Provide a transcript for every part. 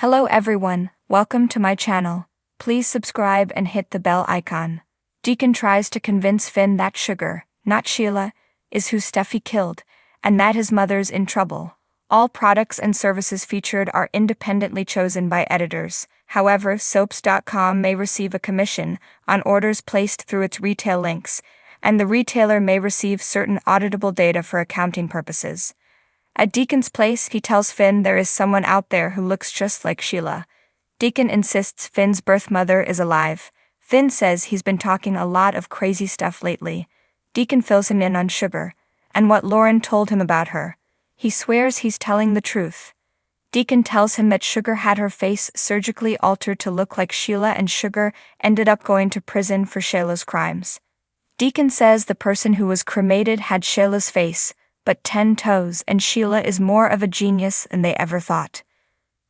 Hello everyone, welcome to my channel. Please subscribe and hit the bell icon. Deacon tries to convince Finn that Sugar, not Sheila, is who Steffy killed, and that his mother's in trouble. All products and services featured are independently chosen by editors. However, soaps.com may receive a commission on orders placed through its retail links, and the retailer may receive certain auditable data for accounting purposes. At Deacon's place, he tells Finn there is someone out there who looks just like Sheila. Deacon insists Finn's birth mother is alive. Finn says he's been talking a lot of crazy stuff lately. Deacon fills him in on Sugar, and what Lauren told him about her. He swears he's telling the truth. Deacon tells him that Sugar had her face surgically altered to look like Sheila, and Sugar ended up going to prison for Sheila's crimes. Deacon says the person who was cremated had Sheila's face, but 10 toes, and Sheila is more of a genius than they ever thought.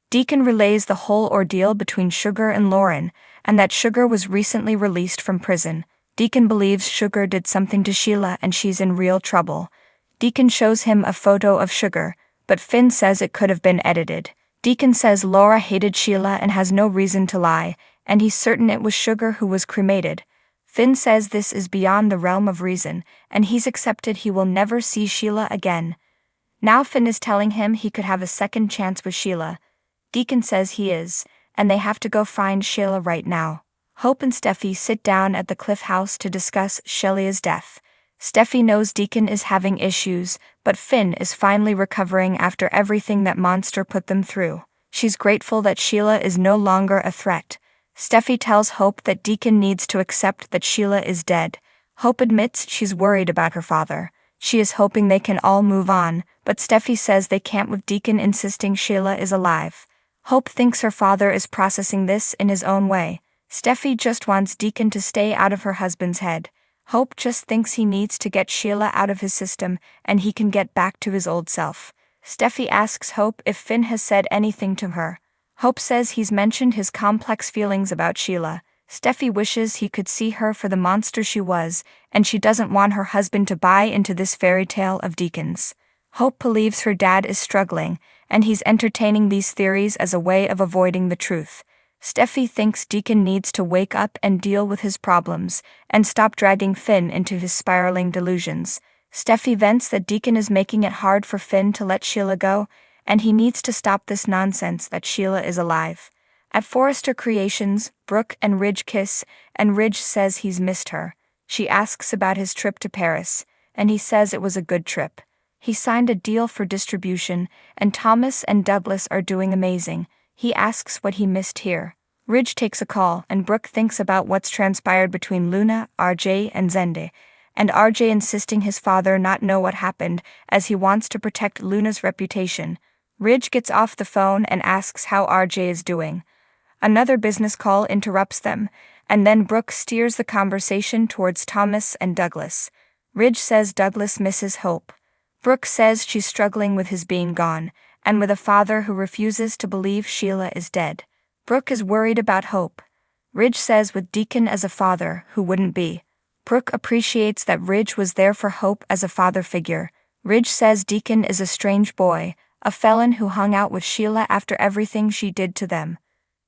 Deacon relays the whole ordeal between Sugar and Lauren, and that Sugar was recently released from prison. Deacon believes Sugar did something to Sheila and she's in real trouble. Deacon shows him a photo of Sugar, but Finn says it could have been edited. Deacon says Laura hated Sheila and has no reason to lie, and he's certain it was Sugar who was cremated. Finn says this is beyond the realm of reason, and he's accepted he will never see Sheila again. Now Finn is telling him he could have a second chance with Sheila. Deacon says he is, and they have to go find Sheila right now. Hope and Steffy sit down at the Cliff House to discuss Sheila's death. Steffy knows Deacon is having issues, but Finn is finally recovering after everything that monster put them through. She's grateful that Sheila is no longer a threat. Steffy tells Hope that Deacon needs to accept that Sheila is dead. Hope admits she's worried about her father. She is hoping they can all move on, but Steffy says they can't with Deacon insisting Sheila is alive. Hope thinks her father is processing this in his own way. Steffy just wants Deacon to stay out of her husband's head. Hope just thinks he needs to get Sheila out of his system and he can get back to his old self. Steffy asks Hope if Finn has said anything to her. Hope says he's mentioned his complex feelings about Sheila. Steffy wishes he could see her for the monster she was, and she doesn't want her husband to buy into this fairy tale of Deacon's. Hope believes her dad is struggling, and he's entertaining these theories as a way of avoiding the truth. Steffy thinks Deacon needs to wake up and deal with his problems, and stop dragging Finn into his spiraling delusions. Steffy vents that Deacon is making it hard for Finn to let Sheila go, and he needs to stop this nonsense that Sheila is alive. At Forrester Creations, Brooke and Ridge kiss, and Ridge says he's missed her. She asks about his trip to Paris, and he says it was a good trip. He signed a deal for distribution, and Thomas and Douglas are doing amazing. He asks what he missed here. Ridge takes a call, and Brooke thinks about what's transpired between Luna, RJ, and Zende, and RJ insisting his father not know what happened as he wants to protect Luna's reputation. Ridge gets off the phone and asks how RJ is doing. Another business call interrupts them, and then Brooke steers the conversation towards Thomas and Douglas. Ridge says Douglas misses Hope. Brooke says she's struggling with his being gone, and with a father who refuses to believe Sheila is dead. Brooke is worried about Hope. Ridge says with Deacon as a father, who wouldn't be? Brooke appreciates that Ridge was there for Hope as a father figure. Ridge says Deacon is a strange boy, a felon who hung out with Sheila after everything she did to them.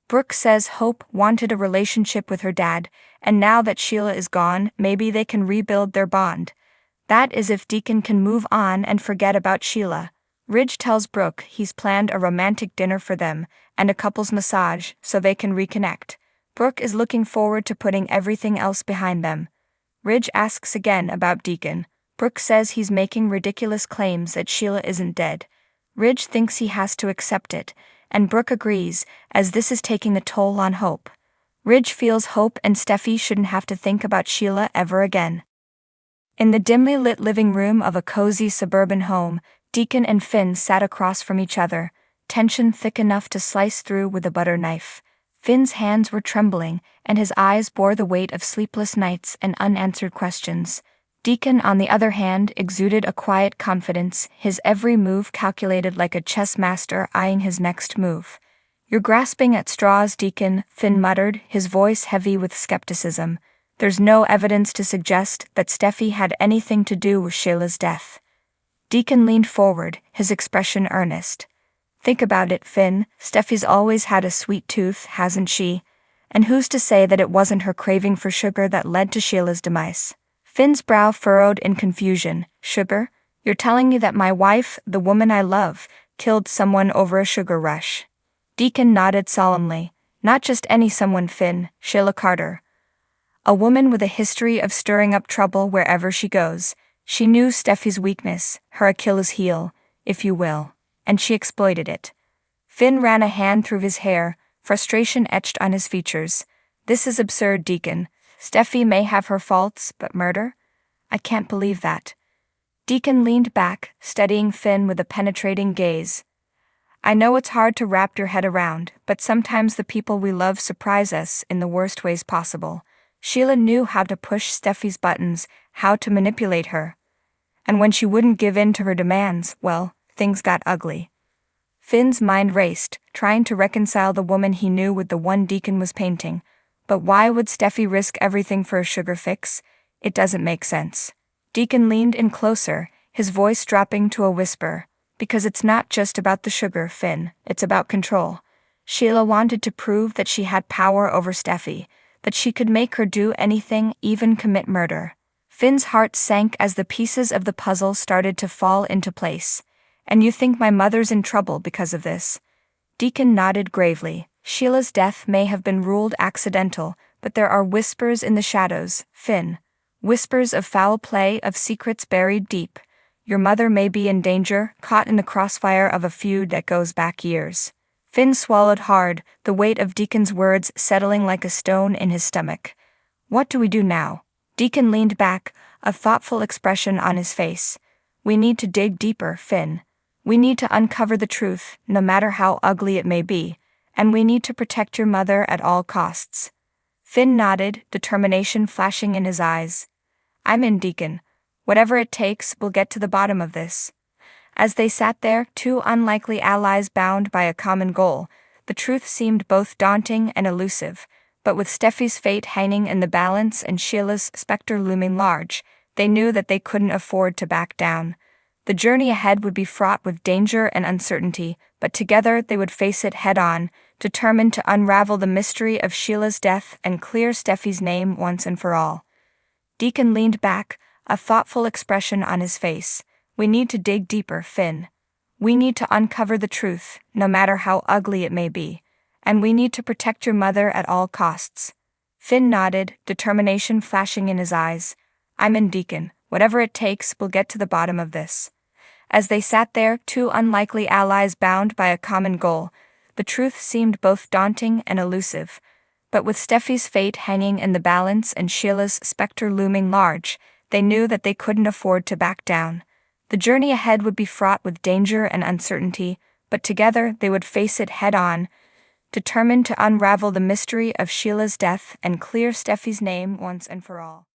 Brooke says Hope wanted a relationship with her dad, and now that Sheila is gone, maybe they can rebuild their bond. That is if Deacon can move on and forget about Sheila. Ridge tells Brooke he's planned a romantic dinner for them, and a couple's massage, so they can reconnect. Brooke is looking forward to putting everything else behind them. Ridge asks again about Deacon. Brooke says he's making ridiculous claims that Sheila isn't dead. Ridge thinks he has to accept it, and Brooke agrees, as this is taking a toll on Hope. Ridge feels Hope and Steffy shouldn't have to think about Sheila ever again. In the dimly lit living room of a cozy suburban home, Deacon and Finn sat across from each other, tension thick enough to slice through with a butter knife. Finn's hands were trembling, and his eyes bore the weight of sleepless nights and unanswered questions. Deacon, on the other hand, exuded a quiet confidence, his every move calculated like a chess master eyeing his next move. "You're grasping at straws, Deacon," Finn muttered, his voice heavy with skepticism. "There's no evidence to suggest that Steffy had anything to do with Sheila's death." Deacon leaned forward, his expression earnest. Think about it, Finn. Steffy's always had a sweet tooth, hasn't she? And who's to say that it wasn't her craving for sugar that led to Sheila's demise? Finn's brow furrowed in confusion. Sugar? You're telling me that my wife, the woman I love, killed someone over a sugar rush? Deacon nodded solemnly. Not just any someone, Finn, Sheila Carter. A woman with a history of stirring up trouble wherever she goes. She knew Steffy's weakness, her Achilles heel, if you will, and she exploited it. Finn ran a hand through his hair, frustration etched on his features. This is absurd, Deacon. Steffy may have her faults, but murder? I can't believe that. Deacon leaned back, studying Finn with a penetrating gaze. I know it's hard to wrap your head around, but sometimes the people we love surprise us in the worst ways possible. Sheila knew how to push Steffy's buttons, how to manipulate her. And when she wouldn't give in to her demands, well, things got ugly. Finn's mind raced, trying to reconcile the woman he knew with the one Deacon was painting. But why would Steffy risk everything for a sugar fix? It doesn't make sense. Deacon leaned in closer, his voice dropping to a whisper. Because it's not just about the sugar, Finn, it's about control. Sheila wanted to prove that she had power over Steffy, that she could make her do anything, even commit murder. Finn's heart sank as the pieces of the puzzle started to fall into place. And you think my mother's in trouble because of this? Deacon nodded gravely. Sheila's death may have been ruled accidental, but there are whispers in the shadows, Finn. Whispers of foul play, of secrets buried deep. Your mother may be in danger, caught in the crossfire of a feud that goes back years. Finn swallowed hard, the weight of Deacon's words settling like a stone in his stomach. What do we do now? Deacon leaned back, a thoughtful expression on his face. We need to dig deeper, Finn. We need to uncover the truth, no matter how ugly it may be, and we need to protect your mother at all costs. Finn nodded, determination flashing in his eyes. I'm in, Deacon. Whatever it takes, we'll get to the bottom of this. As they sat there, two unlikely allies bound by a common goal, the truth seemed both daunting and elusive, but with Steffy's fate hanging in the balance and Sheila's specter looming large, they knew that they couldn't afford to back down. The journey ahead would be fraught with danger and uncertainty, but together they would face it head-on, determined to unravel the mystery of Sheila's death and clear Steffy's name once and for all. Deacon leaned back, a thoughtful expression on his face. We need to dig deeper, Finn. We need to uncover the truth, no matter how ugly it may be. And we need to protect your mother at all costs. Finn nodded, determination flashing in his eyes. I'm in, Deacon. Whatever it takes, we'll get to the bottom of this. As they sat there, two unlikely allies bound by a common goal, the truth seemed both daunting and elusive. But with Steffy's fate hanging in the balance and Sheila's specter looming large, they knew that they couldn't afford to back down. The journey ahead would be fraught with danger and uncertainty, but together they would face it head-on, determined to unravel the mystery of Sheila's death and clear Steffy's name once and for all.